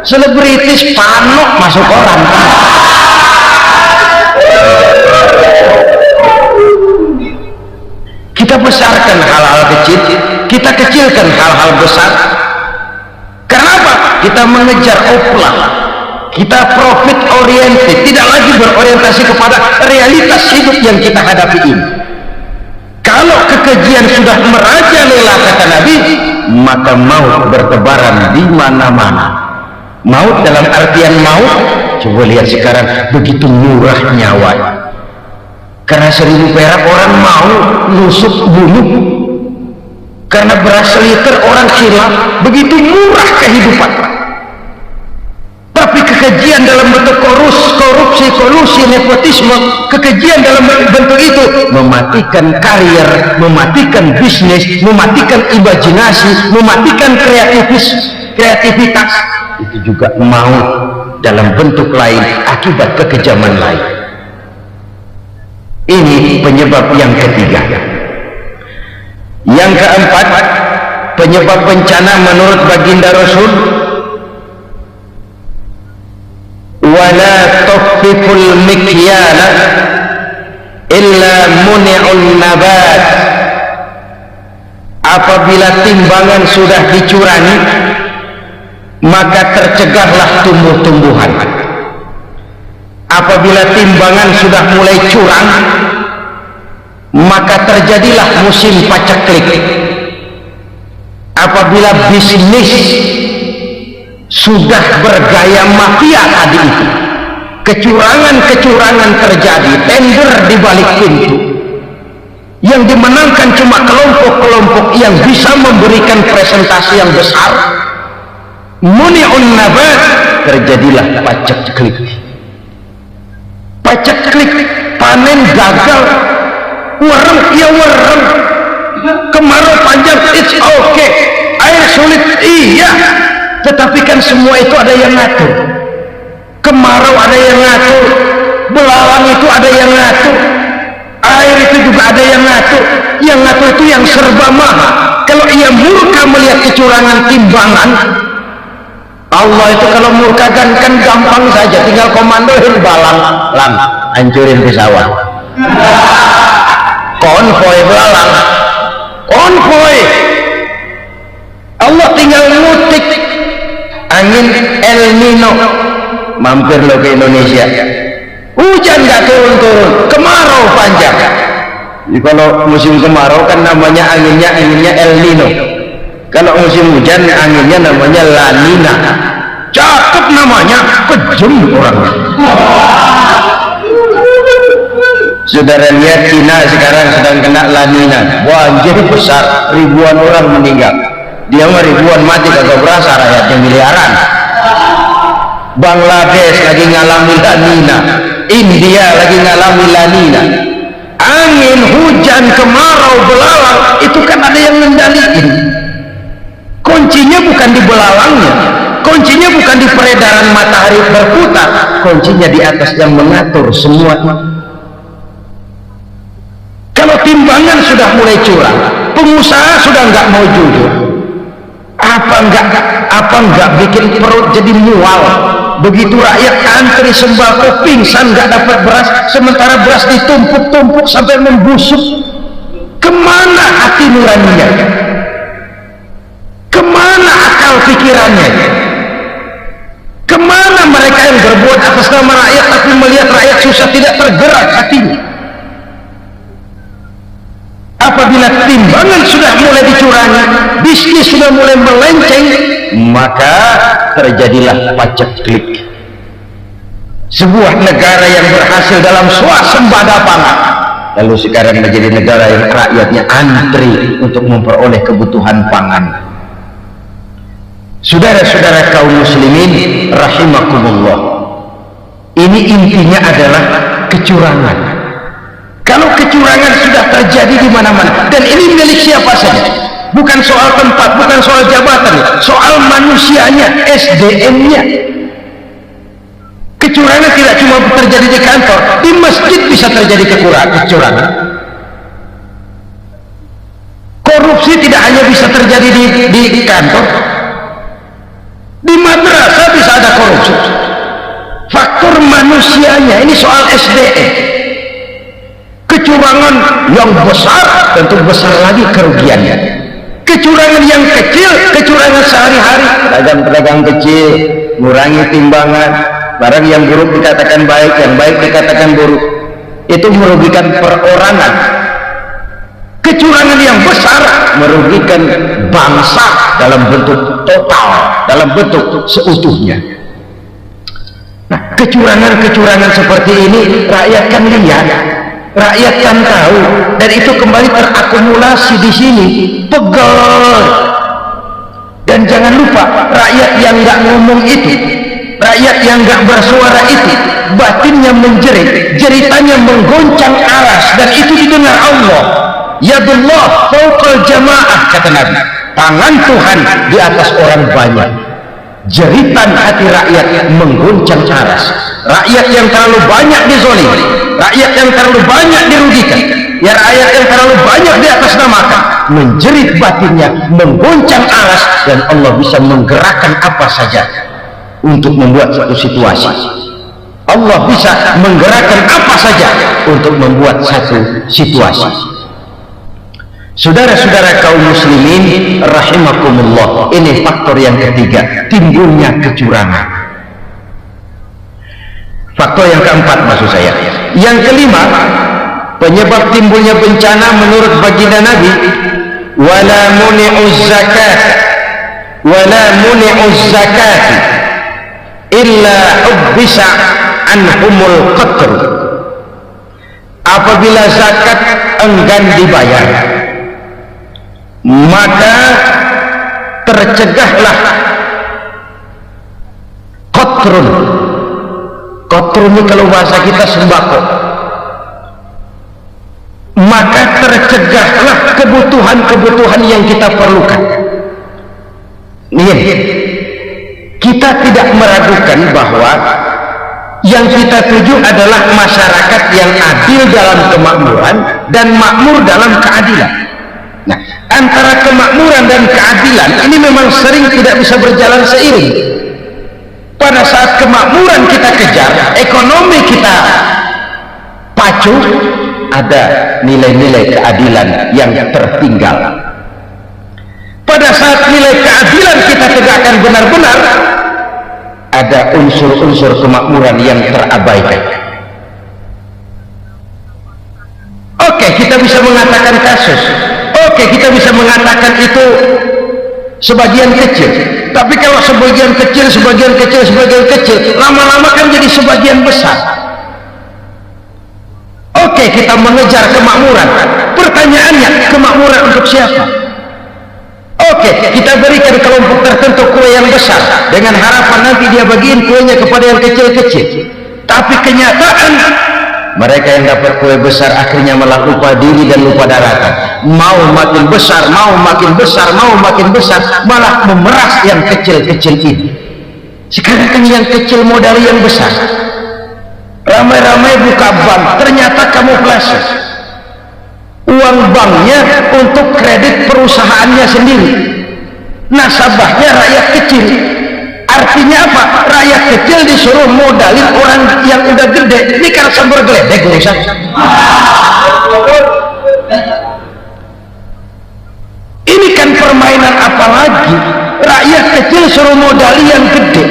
selebritis panok masuk koran. Kita besarkan hal-hal kecil, kita kecilkan hal-hal besar. Kenapa? Kita mengejar oplah, kita profit oriented, tidak lagi berorientasi kepada realitas hidup yang kita hadapi ini. Kalau kekejian sudah merajalela, kata Nabi, maka maut bertebaran di mana-mana. Maut dalam artian maut, coba lihat sekarang begitu murah nyawa. Karena 1000 perak orang mau nusuk bunuh, karena beras liter orang hilaf, begitu murah kehidupan. Tapi kekejian dalam bentuk korupsi, kolusi, nepotisme, kekejian dalam bentuk itu mematikan karir, mematikan bisnis, mematikan imajinasi, mematikan kreativitas. Itu juga maut dalam bentuk lain akibat kekejaman lain. Ini penyebab yang ketiga. Yang keempat, penyebab bencana menurut baginda Rasul, wala tuffiful mikyala illa muni'un nabat. Apabila timbangan sudah dicurangi, maka tercegahlah tumbuh-tumbuhan. Apabila timbangan sudah mulai curang, maka terjadilah musim paceklik. Apabila bisnis sudah bergaya mafia tadi itu, kecurangan-kecurangan terjadi, tender di balik pintu, yang dimenangkan cuma kelompok-kelompok yang bisa memberikan presentasi yang besar, muni'un nabat, terjadilah paceklik. Paceklik, panen gagal, wereng ya wereng, kemarau panjang, it's okay, air sulit, iya, tetapi kan semua itu ada yang ngatur. Kemarau ada yang ngatur, belalang itu ada yang ngatur, air itu juga ada yang ngatur. Yang ngatur itu yang serba mahal. Kalau ia murka melihat kecurangan timbangan, Allah itu kalau murka kan gampang saja, tinggal komandoin balang, lang, hancurin pesawat. Konvoy belalang, konvoy. Allah tinggal ngutik angin El Nino, mampir lo ke Indonesia. Hujan gak turun-turun, kemarau panjang. Jadi kalau musim kemarau kan namanya anginnya El Nino. Kalau musim hujan anginnya namanya La Nina. Cakep namanya, kejem orangnya. Saudara lihat Cina sekarang sedang kena La Nina, banjir besar, ribuan orang meninggal. Dia mah ribuan mati kagak berasa, rakyatnya miliaran. Bangladesh lagi ngalami La Nina, India lagi ngalami La Nina. Angin, hujan, kemarau, belalang itu kan ada yang ngendaliin. Kuncinya bukan di belalangnya, kuncinya bukan di peredaran matahari berputar, kuncinya di atas yang mengatur semua. Kalau timbangan sudah mulai curang, pengusaha sudah nggak mau jujur, apa nggak bikin perut jadi mual. Begitu rakyat antri sembako pingsan nggak dapat beras, sementara beras ditumpuk-tumpuk sampai membusuk. Kemana hati nuraninya? Kemana akal pikirannya? Kemana mereka yang berbuat atas nama rakyat tapi melihat rakyat susah tidak tergerak hatinya? Apabila timbangan sudah mulai dicurangi, bisnis sudah mulai melenceng, maka terjadilah paceklik. Sebuah negara yang berhasil dalam swasembada pangan, lalu sekarang menjadi negara yang rakyatnya antri untuk memperoleh kebutuhan pangan. Saudara-saudara kaum muslimin rahimakumullah, ini intinya adalah kecurangan. Kalau kecurangan sudah terjadi di mana-mana, dan ini milik siapa saja, bukan soal tempat, bukan soal jabatan, soal manusianya, SDM-nya. Kecurangan tidak cuma terjadi di kantor, di masjid bisa terjadi kecurangan. Korupsi tidak hanya bisa terjadi di kantor, di madrasah bisa ada korupsi. Faktor manusianya, ini soal SDM. Kecurangan yang besar tentu besar lagi kerugiannya. Kecurangan yang kecil, kecurangan sehari-hari, pedagang-pedagang kecil mengurangi timbangan, barang yang buruk dikatakan baik, yang baik dikatakan buruk, itu merugikan perorangan. Kecurangan yang besar merugikan bangsa dalam bentuk total, dalam bentuk seutuhnya. Nah, kecurangan-kecurangan seperti ini rakyat kan lihat, rakyat kan tahu, dan itu kembali terakumulasi di sini, pegel. Dan jangan lupa, rakyat yang nggak ngomong itu, rakyat yang nggak bersuara itu, batinnya menjerit, jeritannya menggoncang aras, dan itu didengar Allah. Yadullah fawqal jamaah, kata Nabi, tangan Tuhan di atas orang banyak. Jeritan hati rakyat menggoncang aras. Rakyat yang terlalu banyak dizolimi, rakyat yang terlalu banyak dirugikan, ya rakyat yang terlalu banyak di atas namakan, menjerit batinnya, menggoncang aras, dan Allah bisa menggerakkan apa saja untuk membuat satu situasi. Allah bisa menggerakkan apa saja untuk membuat satu situasi. Saudara-saudara kaum muslimin rahimakumullah, ini faktor yang ketiga, timbulnya kecurangan. Faktor yang keempat maksud saya. Yang kelima, penyebab timbulnya bencana menurut baginda Nabi, wala muni'uz zakat wala muni'uz zakat illa hubbisa anhumul qatr. Apabila zakat enggan dibayar, maka tercegahlah qatrun. Qatrun ini kalau bahasa kita sembako. Maka tercegahlah kebutuhan-kebutuhan yang kita perlukan. Nih, kita tidak meragukan bahwa yang kita tuju adalah masyarakat yang adil dalam kemakmuran dan makmur dalam keadilan. Nah, antara kemakmuran dan keadilan ini memang sering tidak bisa berjalan seiring. Pada saat kemakmuran kita kejar, ekonomi kita pacu, ada nilai-nilai keadilan yang tertinggal. Pada saat nilai keadilan kita tegakkan benar-benar, ada unsur-unsur kemakmuran yang terabaikan. Oke, kita bisa mengatakan kasus. Oke, kita bisa mengatakan itu sebagian kecil. Tapi kalau sebagian kecil, lama-lama kan jadi sebagian besar. Oke, kita mengejar kemakmuran. Pertanyaannya, kemakmuran untuk siapa? Oke, kita berikan kelompok tertentu kue yang besar dengan harapan nanti dia bagiin kuenya kepada yang kecil-kecil. Tapi kenyataan mereka yang dapat kue besar akhirnya malah lupa diri dan lupa daratan. Mau makin besar, malah memeras yang kecil-kecil ini. Sekarang kan yang kecil modal yang besar. Ramai-ramai buka bank, ternyata kamuflase. Uang banknya untuk kredit perusahaannya sendiri, nasabahnya rakyat kecil. Artinya apa? Rakyat kecil disuruh modalin orang yang udah gede. Ini kan sumber geledek, Ustaz. Ini kan permainan apa lagi? Rakyat kecil suruh modali yang gede,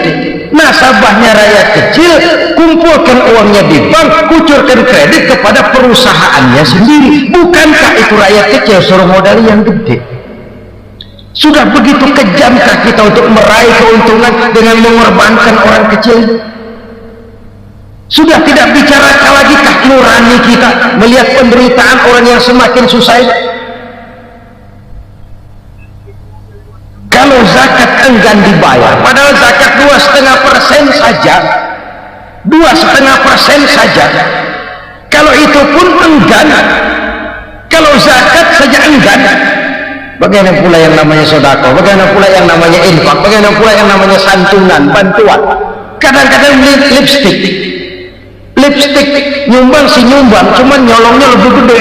nasabahnya rakyat kecil, kumpulkan uangnya di bank, kucurkan kredit kepada perusahaannya sendiri. Bukankah itu rakyat kecil suruh modali yang gede? Sudah begitu kejamkah kita untuk meraih keuntungan dengan mengorbankan orang kecil? Sudah tidak bicara lagi kah nurani kita melihat penderitaan orang yang semakin susah? Kalau zakat enggan dibayar, padahal zakat 2,5% saja, 2,5% saja. Kalau itu pun enggan, kalau zakat saja enggan, bagaimana pula yang namanya sedekah, bagaimana pula yang namanya infak, bagaimana pula yang namanya santunan, bantuan. Kadang-kadang lipstick nyumbang si nyumbang, cuman nyolongnya lebih gede.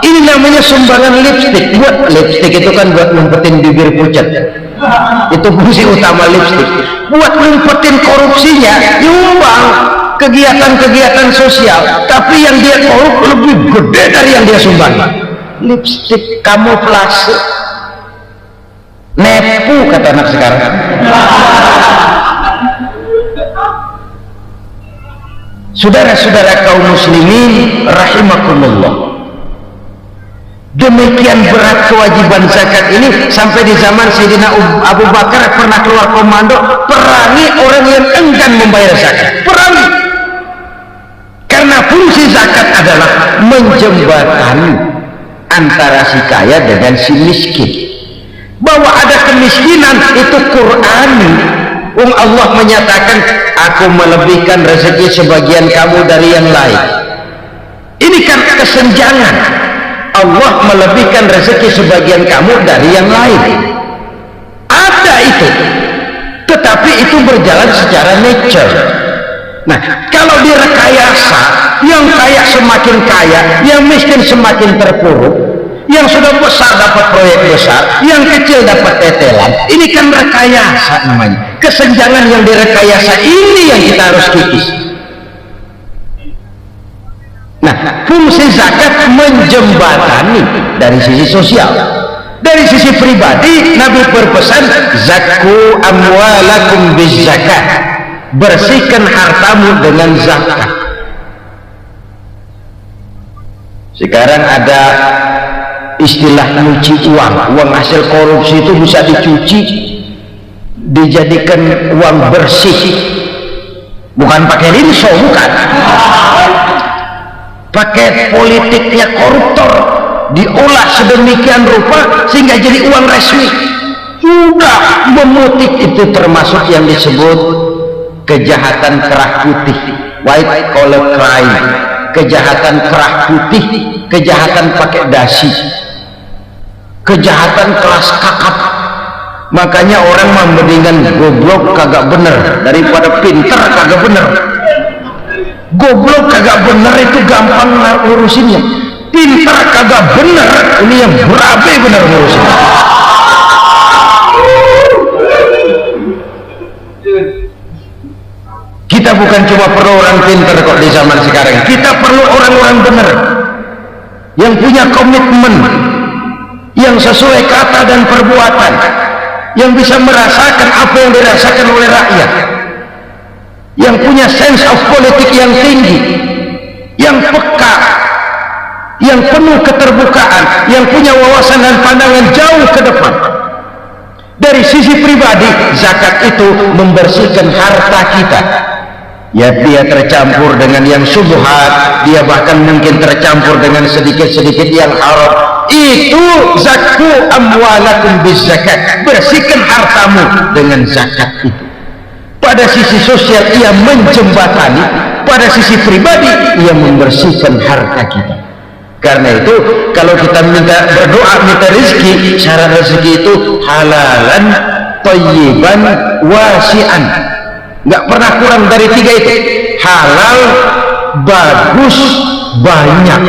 Ini namanya sumbangan lipstick. Buat lipstick itu kan buat ngumpetin bibir pucat, itu fungsi utama lipstick. Buat ngumpetin korupsinya, nyumbang kegiatan-kegiatan sosial, tapi yang dia korup lebih gede dari yang dia sumbang. Lipstick kamuflase, nepu kata anak sekarang. Saudara-saudara kaum muslimin rahimakumullah, demikian berat kewajiban zakat ini sampai di zaman Sayyidina Abu Bakar pernah keluar komando perangi orang yang enggan membayar zakat. Perangi, karena fungsi zakat adalah menjembatani antara si kaya dengan si miskin. Bahwa ada kemiskinan itu Qur'ani. Allah menyatakan, aku melebihkan rezeki sebagian kamu dari yang lain. Ini kan kesenjangan. Allah melebihkan rezeki sebagian kamu dari yang lain. Ada itu, tetapi itu berjalan secara nature. Nah, kalau direkayasa, yang kaya semakin kaya, yang miskin semakin terpuruk, yang sudah besar dapat proyek besar, yang kecil dapat tetelan. Ini kan rekayasa namanya. Kesenjangan yang direkayasa ini yang kita harus kikis. Nah, fungsi zakat menjembatani dari sisi sosial. Dari sisi pribadi, Nabi berpesan, zakku amwalakum biz zakat, bersihkan hartamu dengan zakat. Sekarang ada istilah nyuci uang hasil korupsi itu bisa dicuci, dijadikan uang bersih, bukan pakai rinso, bukan, pakai politiknya koruptor, diolah sedemikian rupa sehingga jadi uang resmi. Sudah memutih, itu termasuk yang disebut kejahatan kerah putih, white collar crime, kejahatan kerah putih, kejahatan pakai dasi, kejahatan kelas kakap. Makanya orang mendingan goblok kagak bener daripada pinter kagak bener. Goblok kagak bener itu gampang ngurusinnya. pintar kagak bener, ini yang berabe bener ngurusnya. Kita bukan cuma perlu orang pintar kok di zaman sekarang, kita perlu orang-orang bener yang punya komitmen, yang sesuai kata dan perbuatan, yang bisa merasakan apa yang dirasakan oleh rakyat, yang punya sense of politik yang tinggi, yang peka, yang penuh keterbukaan, yang punya wawasan dan pandangan jauh ke depan. Dari sisi pribadi, zakat itu membersihkan harta kita. Ya, dia tercampur dengan yang syubhat, dia bahkan mungkin tercampur dengan sedikit-sedikit yang haram. Itu zakku amwalakum bizakat, bersihkan hartamu dengan zakat itu. Pada sisi sosial ia menjembatani, pada sisi pribadi ia membersihkan harta kita. Karena itu kalau kita berdoa minta rezeki, syarat rezeki itu halalan thayyiban wasi'an, nggak pernah kurang dari 3 itu. Halal, bagus, banyak.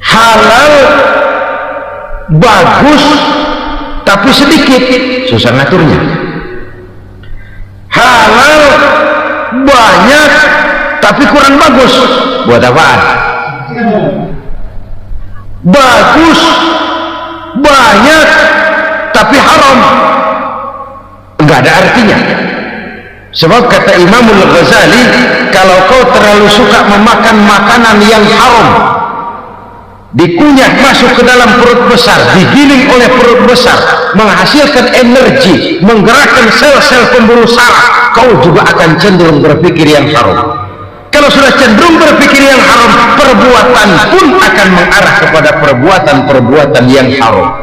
Halal, bagus, tapi sedikit, susah ngaturnya. Halal, banyak, tapi kurang bagus, buat apaan? Bagus, banyak, tapi haram, nggak ada artinya. Sebab kata Imamul Ghazali, kalau kau terlalu suka memakan makanan yang haram, dikunyah masuk ke dalam perut besar, digiling oleh perut besar, menghasilkan energi, menggerakkan sel-sel pembuluh saraf, kau juga akan cenderung berpikir yang haram. Kalau sudah cenderung berpikir yang haram, perbuatan pun akan mengarah kepada perbuatan-perbuatan yang haram.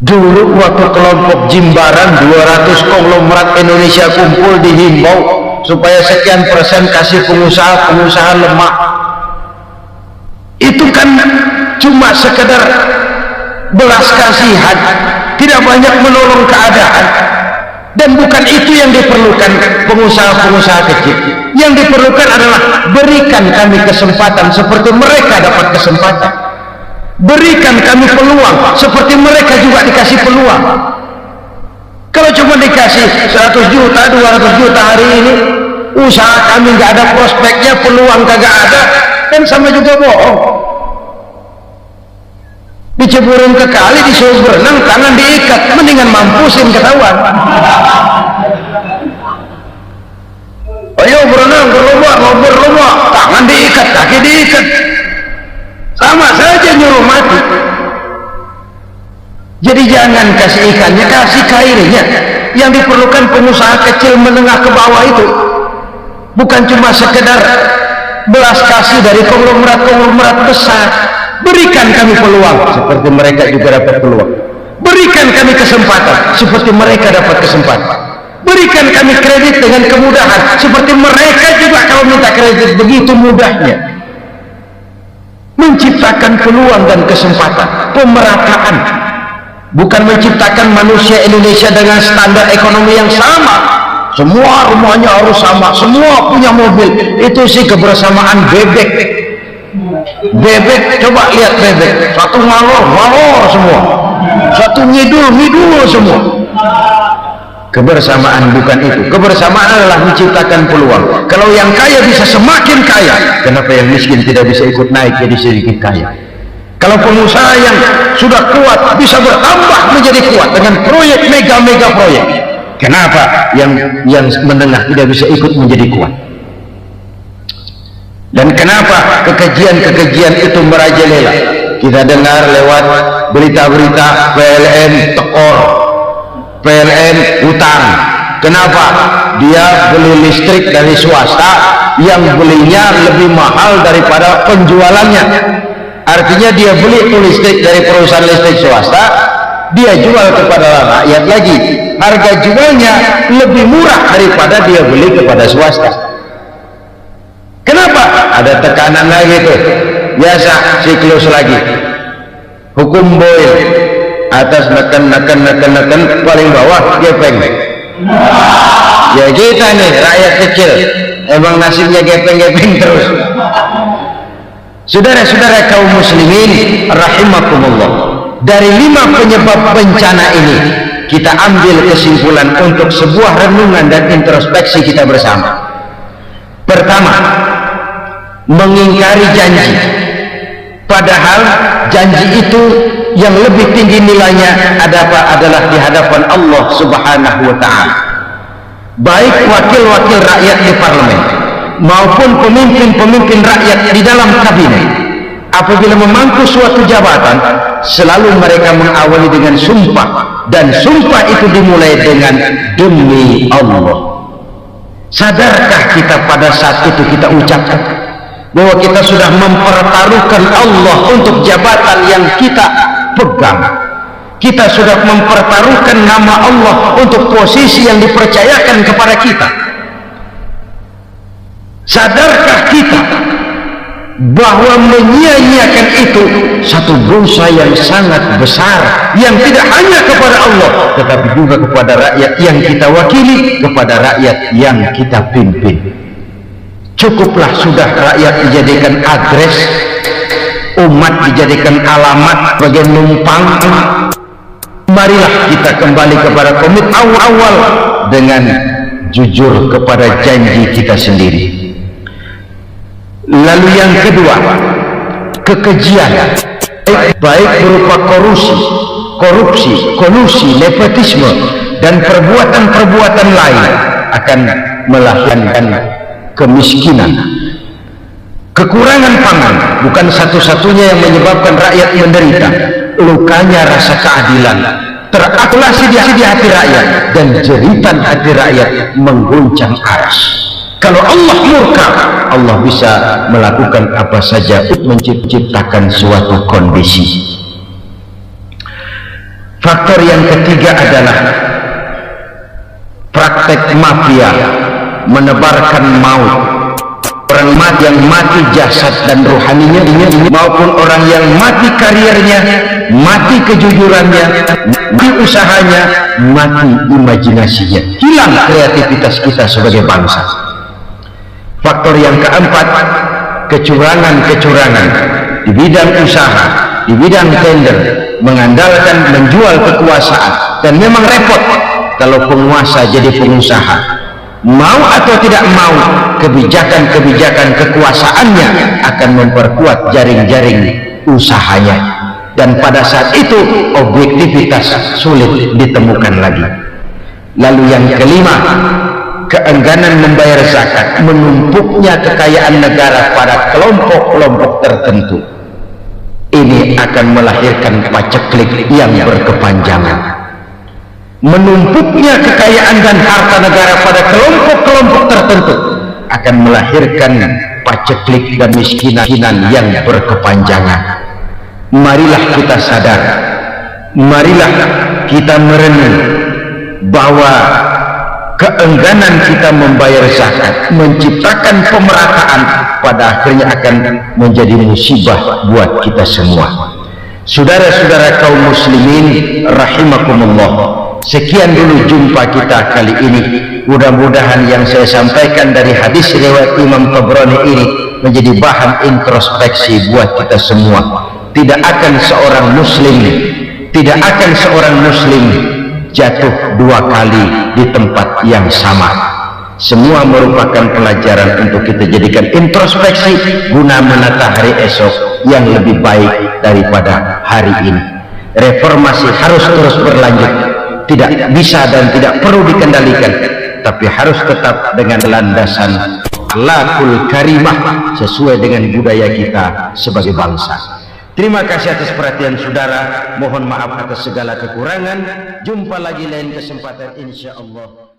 Dulu waktu kelompok Jimbaran 200 konglomerat Indonesia kumpul, dihimbau supaya sekian persen kasih pengusaha lemah. Itu kan cuma sekedar belas kasihan, tidak banyak menolong keadaan. Dan bukan itu yang diperlukan pengusaha-pengusaha kecil. Yang diperlukan adalah berikan kami kesempatan seperti mereka dapat kesempatan. Berikan kami peluang seperti mereka juga dikasih peluang. Kalau cuma dikasih 100 juta, 200 juta hari ini, usaha kami nggak ada prospeknya, peluang kagak ada, kan sama juga bohong. Diceburin ke kali, disuruh berenang, tangan diikat, mendingan mampusin ketahuan. Ayo berenang, berlomba, tangan diikat, kaki diikat, sama saja nyuruh mati. Jadi jangan kasih ikannya, kasih kairnya. Yang diperlukan pengusaha kecil menengah ke bawah itu bukan cuma sekedar belas kasih dari konglomerat besar. Berikan kami peluang seperti mereka juga dapat peluang. Berikan kami kesempatan seperti mereka dapat kesempatan. Berikan kami kredit dengan kemudahan seperti mereka juga kalau minta kredit begitu mudahnya. Menciptakan peluang dan kesempatan, pemerataan, bukan menciptakan manusia Indonesia dengan standar ekonomi yang sama. Semua rumahnya harus sama, semua punya mobil. Itu sih kebersamaan bebek. Bebek, coba lihat bebek, satu ngalor semua, satu ngidul semua. Kebersamaan bukan itu. Kebersamaan adalah menciptakan peluang. Kalau yang kaya bisa semakin kaya, kenapa yang miskin tidak bisa ikut naik jadi sedikit kaya? Kalau pengusaha yang sudah kuat bisa bertambah menjadi kuat dengan proyek mega proyek, kenapa yang menengah tidak bisa ikut menjadi kuat? Dan kenapa kekejian itu merajalela? Kita dengar lewat berita-berita PLN tekor, PLN utang. Kenapa? Dia beli listrik dari swasta yang belinya lebih mahal daripada penjualannya. Artinya dia beli listrik dari perusahaan listrik swasta, dia jual kepada rakyat lagi. Harga jualnya lebih murah daripada dia beli kepada swasta. Kenapa? Ada tekanan lagi tuh, biasa siklus lagi, hukum Boyle, atas neken paling bawah gepeng. Ya kita nih rakyat kecil emang nasibnya gepeng-gepeng terus. Saudara-saudara kaum muslimin rahimakumullah, dari 5 penyebab bencana ini kita ambil kesimpulan untuk sebuah renungan dan introspeksi kita bersama. Pertama, mengingkari janji, padahal janji itu yang lebih tinggi nilainya adalah di hadapan Allah Subhanahu wa ta'ala. Baik wakil-wakil rakyat di parlemen maupun pemimpin-pemimpin rakyat di dalam kabinet, apabila memangku suatu jabatan, selalu mereka mengawali dengan sumpah, dan sumpah itu dimulai dengan demi Allah. Sadarkah kita pada saat itu kita ucapkan bahwa kita sudah mempertaruhkan Allah untuk jabatan yang kita pegang? Kita sudah mempertaruhkan nama Allah untuk posisi yang dipercayakan kepada kita. Sadarkah kita bahwa menyia-nyiakan itu satu dosa yang sangat besar, yang tidak hanya kepada Allah tetapi juga kepada rakyat yang kita wakili, kepada rakyat yang kita pimpin. Cukuplah sudah rakyat dijadikan adres, umat dijadikan alamat sebagai numpang. Marilah kita kembali kepada komit awal dengan jujur kepada janji kita sendiri. Lalu yang kedua, kekejian, baik berupa korupsi, kolusi, nepotisme, dan perbuatan-perbuatan lain akan melahirkan kemiskinan. Kekurangan pangan bukan satu-satunya yang menyebabkan rakyat menderita. Lukanya rasa keadilan terakumulasi di hati rakyat, dan jeritan hati rakyat mengguncang aras. Kalau Allah murka, Allah bisa melakukan apa saja untuk menciptakan suatu kondisi. Faktor yang ketiga adalah praktek mafia, menebarkan maut. Orang yang mati jasad dan rohaninya, maupun orang yang mati kariernya, mati kejujurannya, mati usahanya, mati imajinasinya, hilang kreativitas kita sebagai bangsa. Faktor yang keempat, kecurangan-kecurangan di bidang usaha, di bidang tender, mengandalkan menjual kekuasaan. Dan memang repot kalau penguasa jadi pengusaha. Mau atau tidak mau, kebijakan-kebijakan kekuasaannya akan memperkuat jaring-jaring usahanya. Dan pada saat itu objektivitas sulit ditemukan lagi. Lalu yang kelima, keengganan membayar zakat, menumpuknya kekayaan negara pada kelompok-kelompok tertentu. Ini akan melahirkan paceklik yang berkepanjangan. Menumpuknya kekayaan dan harta negara pada kelompok-kelompok tertentu akan melahirkan paceklik dan miskinan yang berkepanjangan. Marilah kita sadar, marilah kita merenung bahwa keengganan kita membayar zakat menciptakan pemerataan pada akhirnya akan menjadi musibah buat kita semua. Saudara-saudara kaum muslimin rahimakumullah, sekian dulu jumpa kita kali ini. Mudah-mudahan yang saya sampaikan dari hadis riwayat Imam Tabrani ini menjadi bahan introspeksi buat kita semua. Tidak akan seorang muslim jatuh 2 kali di tempat yang sama. Semua merupakan pelajaran untuk kita jadikan introspeksi guna menata hari esok yang lebih baik daripada hari ini. Reformasi harus terus berlanjut, tidak bisa dan tidak perlu dikendalikan, tapi harus tetap dengan landasan akhlakul karimah sesuai dengan budaya kita sebagai bangsa. Terima kasih atas perhatian saudara, mohon maaf atas segala kekurangan. Jumpa lagi lain kesempatan insyaallah.